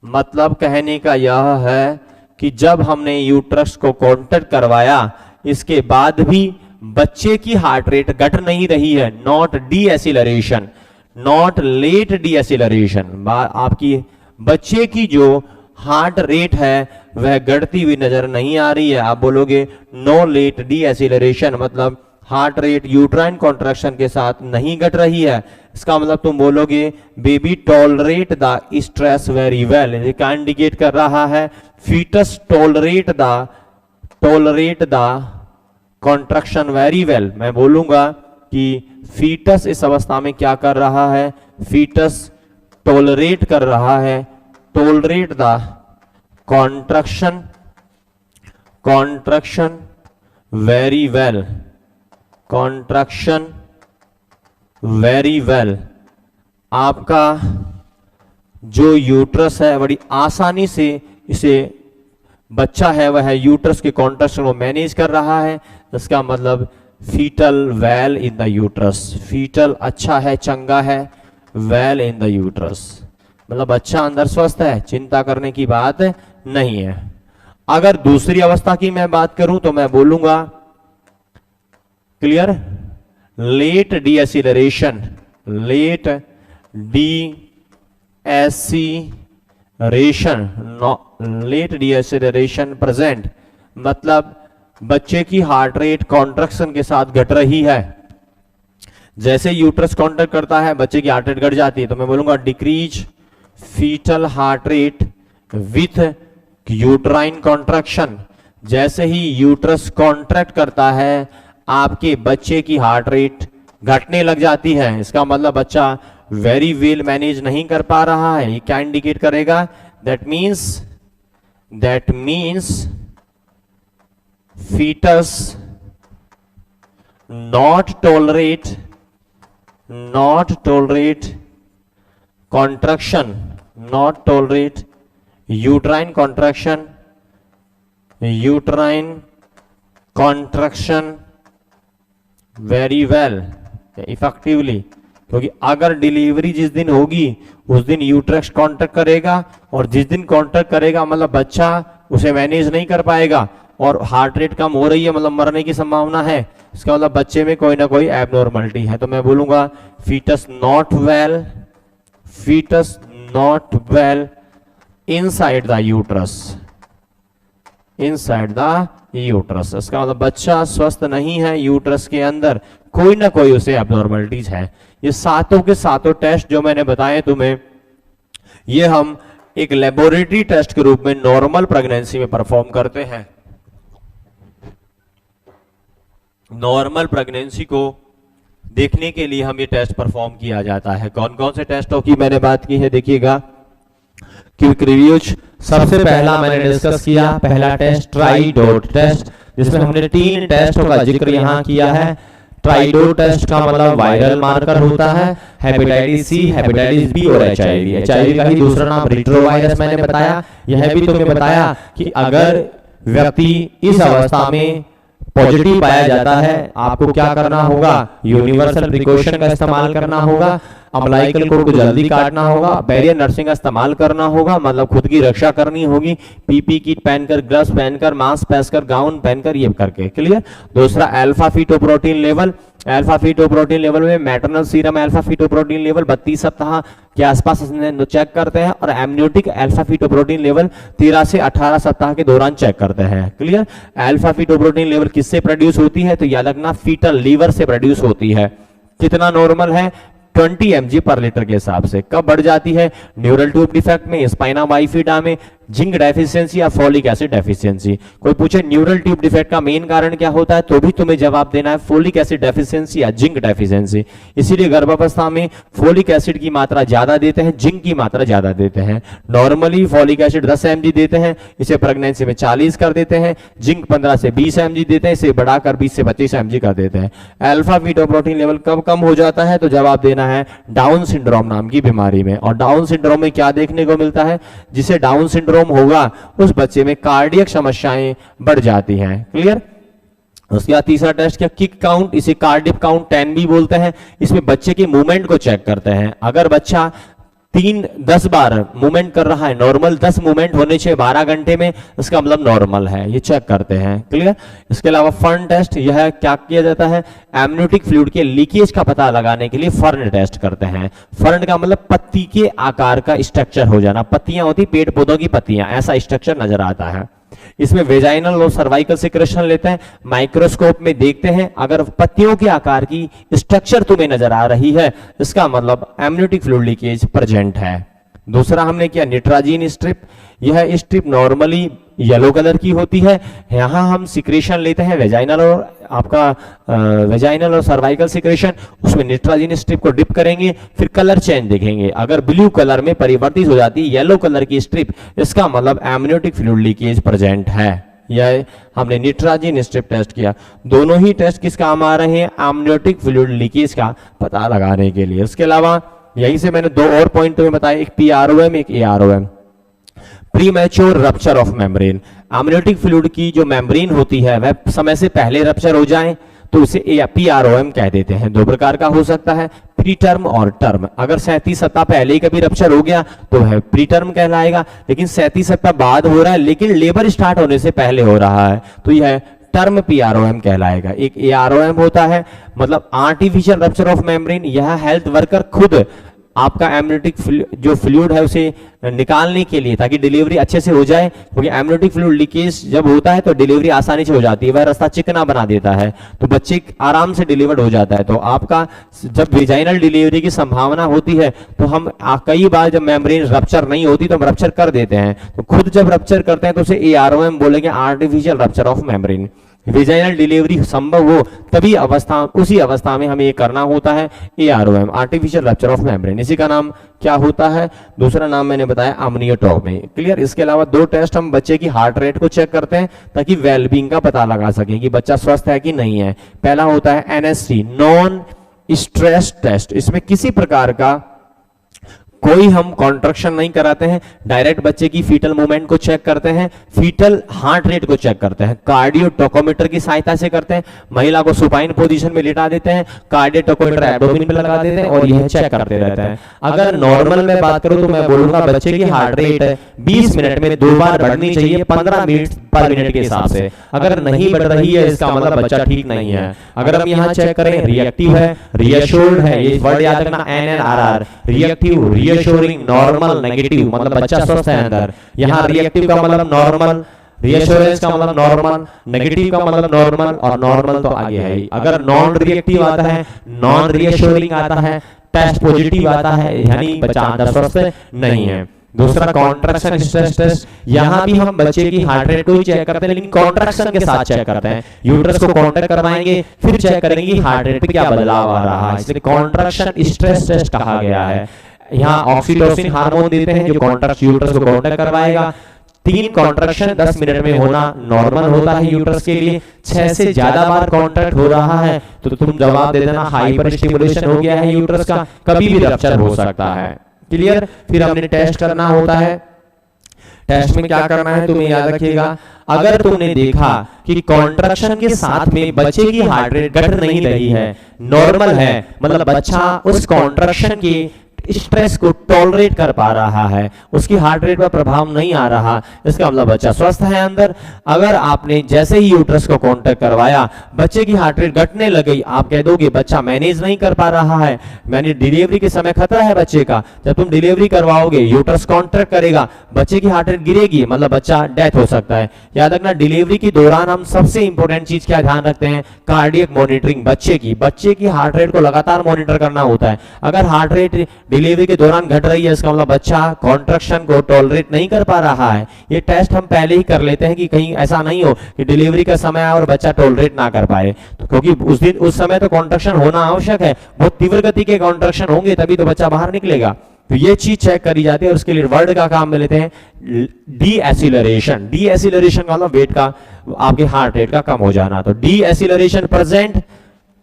मतलब कहने का यह है कि जब हमने यूट्रस को कॉन्ट्रैक्ट करवाया इसके बाद भी बच्चे की हार्ट रेट घट नहीं रही है, नॉट डीएसिलरेशन, नॉट लेट डीएसिलरेशन। आपकी बच्चे की जो हार्ट रेट है वह घटती हुई नजर नहीं आ रही है। आप बोलोगे नो लेट डीएसिलरेशन, मतलब हार्ट रेट यूट्राइन कॉन्ट्रैक्शन के साथ नहीं घट रही है। इसका मतलब तुम बोलोगे baby tolerate the stress very well. ये क्या इंडिकेट कर रहा है? Fetus tolerate the contraction very well. मैं बोलूंगा कि फीटस इस अवस्था में क्या कर रहा है? फीटस टॉलरेट कर रहा है, tolerate the contraction very well, contraction very well. आपका जो यूट्रस है बड़ी आसानी से इसे बच्चा है वह यूट्रस के कॉन्ट्रैक्शन को मैनेज कर रहा है। इसका मतलब fetal well in the uterus, fetal अच्छा है, चंगा है, वेल इन द यूट्रस, मतलब अच्छा अंदर स्वस्थ है, चिंता करने की बात नहीं है। अगर दूसरी अवस्था की मैं बात करूं तो मैं बोलूंगा clear, late deceleration, late deceleration, late deceleration present, मतलब बच्चे की हार्ट रेट कॉन्ट्रैक्शन के साथ घट रही है। जैसे यूट्रस कॉन्ट्रैक्ट करता है बच्चे की हार्ट रेट घट जाती है, तो मैं बोलूंगा decrease fetal heart rate with uterine contraction. जैसे ही यूट्रस कॉन्ट्रैक्ट करता है आपके बच्चे की हार्ट रेट घटने लग जाती है। इसका मतलब बच्चा वेरी वेल मैनेज नहीं कर पा रहा है। ये क्या इंडिकेट करेगा? That means fetus not tolerate contraction, not tolerate uterine contraction very well effectively। क्योंकि अगर डिलीवरी जिस दिन होगी उस दिन यूट्रस कॉन्ट्रैक्ट करेगा, और जिस दिन कॉन्ट्रैक्ट करेगा मतलब बच्चा उसे मैनेज नहीं कर पाएगा और हार्ट रेट कम हो रही है, मतलब मरने की संभावना है। इसका मतलब बच्चे में कोई ना कोई एबनॉर्मलिटी है। तो मैं बोलूंगा fetus not well inside the uterus, इसका मतलब बच्चा स्वस्थ नहीं है, यूट्रस के अंदर कोई ना कोई उसे एबनॉर्मलिटीज है। ये सातों के सातों टेस्ट जो मैंने बताए तुम्हें, ये हम एक लेबोरेटरी टेस्ट के रूप में नॉर्मल प्रेगनेंसी में परफॉर्म करते हैं। नॉर्मल प्रेगनेंसी को देखने के लिए हम ये टेस्ट परफॉर्म किया जाता है। कौन कौन से टेस्टों की मैंने बात की है देखिएगा। क्विक रिव्यूज, सबसे पहला मैंने डिस्कस किया पहला टेस्ट ट्राइडोट टेस्ट, जिसमें हमने 3 टेस्टों का जिक्र यहाँ किया है। ट्राइडोट टेस्ट का मतलब वायरल मार्कर होता है, हेपेटाइटिस सी, हेपेटाइटिस बी और एचआईवी। एचआईवी का ही दूसरा नाम रिट्रोवायरस मैंने बताया। यह भी तुम्हें बताया कि अगर व्यक्ति इस अवस्था में पॉजिटिव पाया जाता है आपको क्या करना होगा? यूनिवर्सल प्रिकॉशन का इस्तेमाल करना होगा, अम्लाइकल कोड को जल्दी काटना होगा, बैरियर नर्सिंग का इस्तेमाल करना होगा, मतलब खुद की रक्षा करनी होगी, पीपी किट पहनकर, ग्लव्स पहनकर, मास्क पहनकर, गाउन पहनकर, ये करके। क्लियर। दूसरा alpha fetoprotein level, alpha fetoprotein level में maternal serum alpha fetoprotein level 32 सप्ताह के आसपास चेक करते हैं, और एमनियोटिक अल्फा फीटोप्रोटीन लेवल 13 से 18 सप्ताह के दौरान चेक करते हैं। क्लियर। अल्फा फीटोप्रोटीन लेवल किससे प्रोड्यूस होती है? तो याद रखना फीटल लीवर से प्रोड्यूस होती है। कितना नॉर्मल है? 20 mg पर लीटर के हिसाब से। कब बढ़ जाती है? न्यूरल ट्यूब डिफेक्ट में, स्पाइना बाइफिडा में, जिंक डेफिशिएंसी या फोलिक एसिड डेफिशिएंसी। कोई पूछे न्यूरल ट्यूब डिफेक्ट का मेन कारण क्या होता है, तो भी तुम्हें जवाब देना है फोलिक एसिड डेफिशिएंसी या जिंक डेफिशिएंसी। इसीलिए गर्भावस्था में फोलिक एसिड की मात्रा ज्यादा देते हैं, जिंक की मात्रा ज्यादा देते हैं। नॉर्मली फोलिक एसिड 10 mg देते हैं, इसे प्रेगनेंसी में 40 कर देते हैं। जिंक 15 से 20 mg देते हैं, इसे बढ़ाकर 20 से 25 mg कर देते हैं। अल्फा फीटोप्रोटीन लेवल कब कम हो जाता है, तो जवाब देना है डाउन सिंड्रोम नाम की बीमारी में। और डाउन सिंड्रोम में क्या देखने को मिलता है? जिसे डाउन सिंड्रोम होगा उस बच्चे में कार्डियक समस्याएं बढ़ जाती हैं। क्लियर। उसके बाद तीसरा टेस्ट क्या? किक काउंट, इसे कार्डियक काउंट 10 भी बोलते हैं। इसमें बच्चे के मूवमेंट को चेक करते हैं। अगर बच्चा 10 बार मूवमेंट कर रहा है, नॉर्मल 10 मूवमेंट होने चाहिए 12 घंटे में, इसका मतलब नॉर्मल है, ये चेक करते हैं। क्लियर। इसके अलावा फर्न टेस्ट, यह क्या किया जाता है, एमनियोटिक फ्लूइड के लीकेज का पता लगाने के लिए फर्न टेस्ट करते हैं। फर्न का मतलब पत्ती के आकार का स्ट्रक्चर हो जाना, पत्तियां होती पेड़ पौधों की पत्तियां, ऐसा स्ट्रक्चर नजर आता है। इसमें वेजाइनल और सर्वाइकल सिक्रेशन लेते हैं, माइक्रोस्कोप में देखते हैं, अगर पत्तियों के आकार की स्ट्रक्चर तुम्हें नजर आ रही है, इसका मतलब एमनियोटिक फ्लूइड लीकेज प्रेजेंट है। दूसरा हमने किया निट्राजीन स्ट्रिप, यह स्ट्रिप नॉर्मली येलो कलर की होती है, यहां हम सिक्रेशन लेते हैं वेजाइनल और सर्वाइकल सिक्रेशन, उसमें निट्राजीन स्ट्रिप को डिप करेंगे, फिर कलर चेंज देखेंगे, अगर ब्लू कलर में परिवर्तित हो जाती है येलो कलर की स्ट्रिप, इसका मतलब एमनियोटिक फ्लूइड लीकेज प्रेजेंट है। यह हमने निट्राजीन स्ट्रिप टेस्ट किया। दोनों ही टेस्ट किस काम आ रहे हैं, एमनियोटिक फ्लूइड लीकेज का पता लगाने के लिए। इसके अलावा यहीं से मैंने 2 और पॉइंट तुम्हें बताए, एक PROM एक AROM, premature rupture of membrane. Amniotic fluid की जो मेम्ब्रेन होती है वह समय से पहले रप्चर हो जाए तो उसे PROM कह देते हैं। 2 प्रकार का हो सकता है, प्री टर्म और टर्म। अगर 37 सप्ताह पहले ही कभी रप्चर हो गया तो वह प्री टर्म कहलाएगा, लेकिन 37 सप्ताह बाद हो रहा है लेकिन लेबर स्टार्ट होने से पहले हो रहा है तो यह टर्म PROM कहलाएगा। एक AROM होता है, मतलब आर्टिफिशियल रप्चर ऑफ मेम्ब्रेन। यह हेल्थ वर्कर खुद आपका एमनियोटिक जो फ्लूइड है उसे निकालने के लिए, ताकि डिलीवरी अच्छे से हो जाए, क्योंकि एमनियोटिक फ्लूइड लीकेज जब होता है तो डिलीवरी आसानी से हो जाती है, वह रास्ता चिकना बना देता है तो बच्चे आराम से डिलीवर्ड हो जाता है। तो आपका जब वेजाइनल डिलीवरी की संभावना होती है तो हम कई बार जब मेम्ब्रेन रप्चर नहीं होती तो हम रप्चर कर देते हैं, तो खुद जब रप्चर करते हैं तो उसे AROM बोलेंगे, artificial rupture of membrane. Vaginal delivery संभव हो तभी उसी अवस्था में हमें ये करना होता है, AROM artificial rupture of membrane. इसी का नाम क्या होता है, दूसरा नाम मैंने बताया अम्नियोटॉमी। क्लियर। इसके अलावा 2 टेस्ट हम बच्चे की हार्ट रेट को चेक करते हैं ताकि वेलबींग का पता लगा सके कि बच्चा स्वस्थ है कि नहीं है। पहला होता है NST नॉन स्ट्रेस टेस्ट, इसमें किसी प्रकार का कोई हम कॉन्ट्रैक्शन नहीं कराते हैं, डायरेक्ट बच्चे की फीटल मूवमेंट को चेक करते हैं, फीटल हार्ट रेट को चेक करते हैं, कार्डियो टोकोमीटर की सहायता से करते हैं, महिला को सुपाइन पोजीशन में लिटा देते हैं, कार्डियो टोकोमीटर एब्डोमेन पे लगा देते हैं और यह चेक करते रहते हैं। अगर नॉर्मल में बात करूं तो मैं बोलूंगा बच्चे की हार्ट रेट 20 मिनट में 2 बार बढ़नी चाहिए 15 मिनट पर मिनट के हिसाब से। अगर नहीं बढ़ रही है इसका मतलब बच्चा ठीक नहीं है। अगर हम यहाँ चेक करें रिएक्टिव है, रिएश्योर्ड है, ये वर्ड याद रखना NNRR, रिएक्टिव, रिएश्योरिंग, नॉर्मल, नेगेटिव, मतलब बच्चा स्वस्थ है अंदर। यहाँ रिएक्टिव का मतलब नॉर्मल, रिएश्योरेंस का मतलब नॉर्मल, नेगेटिव का मतलब नॉर्मल और नॉर्मल तो आगे है ही। अगर नॉन रिएक्टिव आता है, नॉन रिएश्योरिंग आता है, टेस्ट पॉजिटिव आता है, यानी बच्चा अंदर स्वस्थ नहीं है। दूसरा कॉन्ट्रैक्शन स्ट्रेस टेस्ट, यहाँ भी हम बच्चे की हार्ट रेट को ही चेक करते हैं लेकिन कॉन्ट्रैक्शन के साथ चेक करते हैं। यूट्रस को कॉन्ट्रैक्ट करवाएंगे फिर चेक करेंगे हार्ट रेट पे क्या बदलाव आ रहा है, इसलिए कॉन्ट्रैक्शन स्ट्रेस टेस्ट कहा गया है। यहाँ ऑक्सीटोसिन हार्मोन देते हैं जो कॉन्ट्रैक्ट यूट्रस को कॉन्ट्रैक्ट करवाएगा। 3 कॉन्ट्रैक्शन 10 मिनट में होना नॉर्मल होता है यूट्रस के लिए। 6 से ज्यादा बार कॉन्ट्रैक्ट हो रहा है तो तुम जवाब दे देना हाइपर स्टिमुलेशन हो गया है यूट्रस का, कभी भी रप्चर हो सकता है। क्लियर। फिर हमने टेस्ट करना होता है, टेस्ट में क्या करना है तुम्हें याद रखिएगा, अगर तुमने देखा कि कॉन्ट्रैक्शन के साथ में बच्चे की हार्ट रेट घट नहीं रही है, नॉर्मल है, मतलब बच्चा उस कॉन्ट्रैक्शन के स्ट्रेस को टॉलरेट कर पा रहा है, उसकी हार्ट रेट पर प्रभाव नहीं आ रहा, इसका मतलब बच्चा स्वस्थ है अंदर। अगर आपने जैसे ही यूट्रस को कॉन्टैक्ट करवाया बच्चे की हार्ट रेट घटने लगी, आप कह दोगे बच्चा मैनेज नहीं कर पा रहा है, मैंने डिलीवरी के समय खतरा है बच्चे का। जब तुम डिलीवरी करवाओगे यूट्रस कॉन्ट्रैक्ट करेगा, बच्चे की हार्ट रेट गिरेगी, मतलब बच्चा डेथ हो सकता है। याद रखना डिलीवरी के दौरान हम सबसे इंपॉर्टेंट चीज क्या ध्यान रखते हैं, कार्डियक मॉनिटरिंग। बच्चे की हार्ट रेट को लगातार मॉनिटर करना होता है। अगर हार्ट रेट डिलीवरी के दौरान घट रही है इसका मतलब बच्चा कॉन्ट्रैक्शन को टॉलरेट नहीं कर पा रहा है। ये टेस्ट हम पहले ही कर लेते हैं कि कहीं ऐसा नहीं हो कि डिलीवरी का समय आए और बच्चा टॉलरेट ना कर पाए, तो क्योंकि उस समय तो कॉन्ट्रैक्शन होना आवश्यक है, बहुत तीव्र गति के कॉन्ट्रैक्शन होंगे तभी तो बच्चा बाहर निकलेगा। तो ये चीज चेक करी जाती है और उसके लिए वर्ड का काम में लेते हैं डीएसिलरेशन। डीएसिलरेशन का मतलब वेट का, आपके हार्ट रेट का कम हो जाना। तो डीएसिलरेशन प्रेजेंट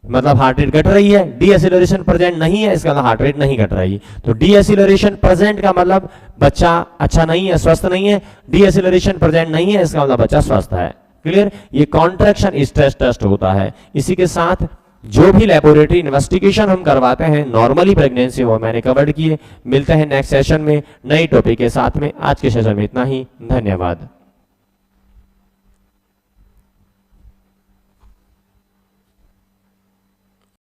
मतलब हार्ट रेट घट रही है, डीएसिलरेशन प्रेजेंट नहीं है इसका मतलब हार्ट रेट नहीं घट रही। तो डीएसिलरेशन प्रेजेंट का मतलब बच्चा अच्छा नहीं है, स्वस्थ नहीं है, डीएसिलरेशन प्रेजेंट नहीं है इसका मतलब बच्चा स्वस्थ है। क्लियर। ये कॉन्ट्रैक्शन स्ट्रेस टेस्ट होता है। इसी के साथ जो भी लेबोरेटरी इन्वेस्टिगेशन हम करवाते हैं नॉर्मली प्रेगनेंसी वो मैंने कवर्ड किए। मिलते हैं नेक्स्ट सेशन में नई टॉपिक के साथ में। आज के सेशन में इतना ही, धन्यवाद।